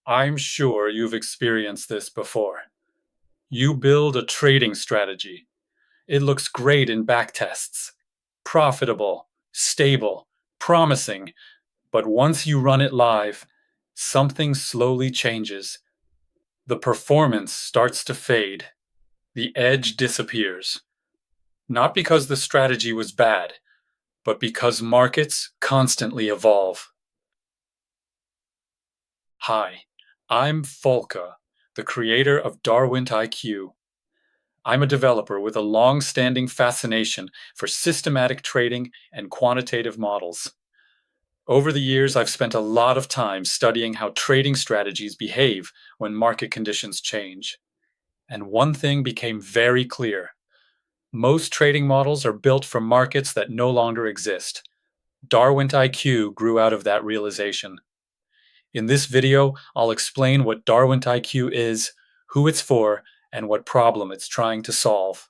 I'm sure you've experienced this before. You build a trading strategy. It looks great in backtests. Profitable, stable, promising. But once you run it live, something slowly changes. The performance starts to fade. The edge disappears. Not because the strategy was bad, but because markets constantly evolve. Hi, I'm Folka, the creator of darwintIQ. I'm a developer with a long-standing fascination for systematic trading and quantitative models. Over the years, I've spent a lot of time studying how trading strategies behave when market conditions change. And one thing became very clear. Most trading models are built for markets that no longer exist. darwintIQ grew out of that realization. In this video, I'll explain what darwintIQ is, who it's for, and what problem it's trying to solve.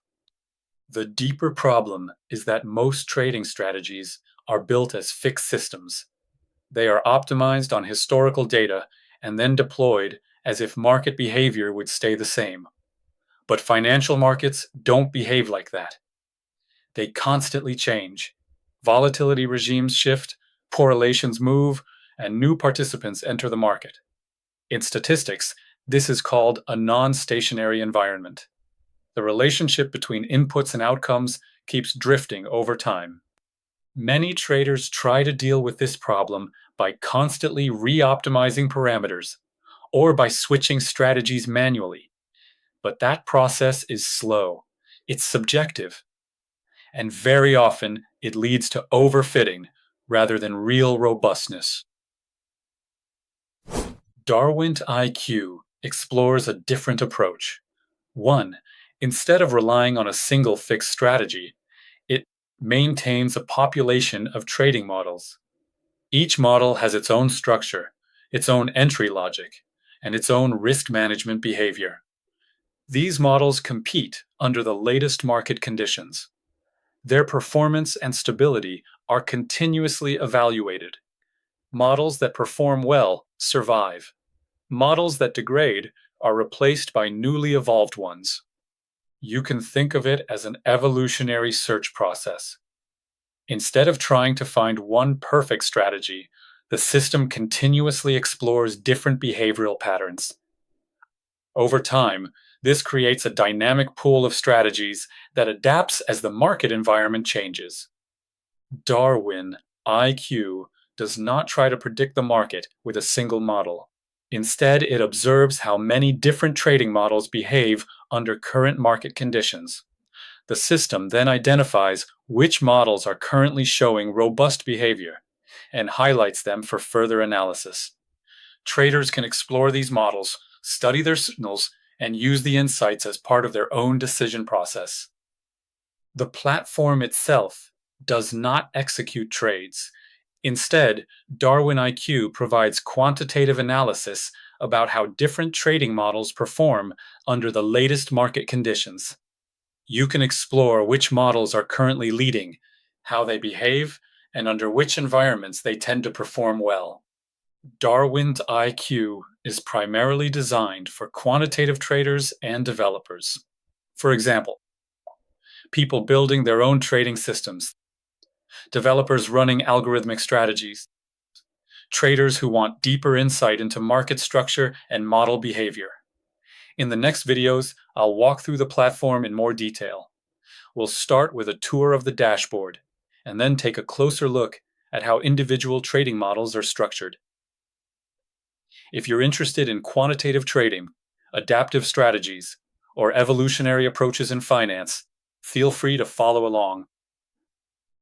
The deeper problem is that most trading strategies are built as fixed systems. They are optimized on historical data and then deployed as if market behavior would stay the same. But financial markets don't behave like that. They constantly change. Volatility regimes shift, correlations move, and new participants enter the market. In statistics, this is called a non-stationary environment. The relationship between inputs and outcomes keeps drifting over time. Many traders try to deal with this problem by constantly re-optimizing parameters or by switching strategies manually. But that process is slow, it's subjective, and very often it leads to overfitting rather than real robustness. darwintIQ explores a different approach. One, instead of relying on a single fixed strategy, it maintains a population of trading models. Each model has its own structure, its own entry logic, and its own risk management behavior. These models compete under the latest market conditions. Their performance and stability are continuously evaluated. Models that perform well survive. Models that degrade are replaced by newly evolved ones. You can think of it as an evolutionary search process. Instead of trying to find one perfect strategy, the system continuously explores different behavioral patterns. Over time, this creates a dynamic pool of strategies that adapts as the market environment changes. Darwin IQ does not try to predict the market with a single model. Instead, it observes how many different trading models behave under current market conditions. The system then identifies which models are currently showing robust behavior and highlights them for further analysis. Traders can explore these models, study their signals, and use the insights as part of their own decision process. The platform itself does not execute trades. Instead, darwintIQ provides quantitative analysis about how different trading models perform under the latest market conditions. You can explore which models are currently leading, how they behave, and under which environments they tend to perform well. darwintIQ is primarily designed for quantitative traders and developers. For example, people building their own trading systems, developers running algorithmic strategies, traders who want deeper insight into market structure and model behavior. In the next videos, I'll walk through the platform in more detail. We'll start with a tour of the dashboard, and then take a closer look at how individual trading models are structured. If you're interested in quantitative trading, adaptive strategies, or evolutionary approaches in finance, feel free to follow along.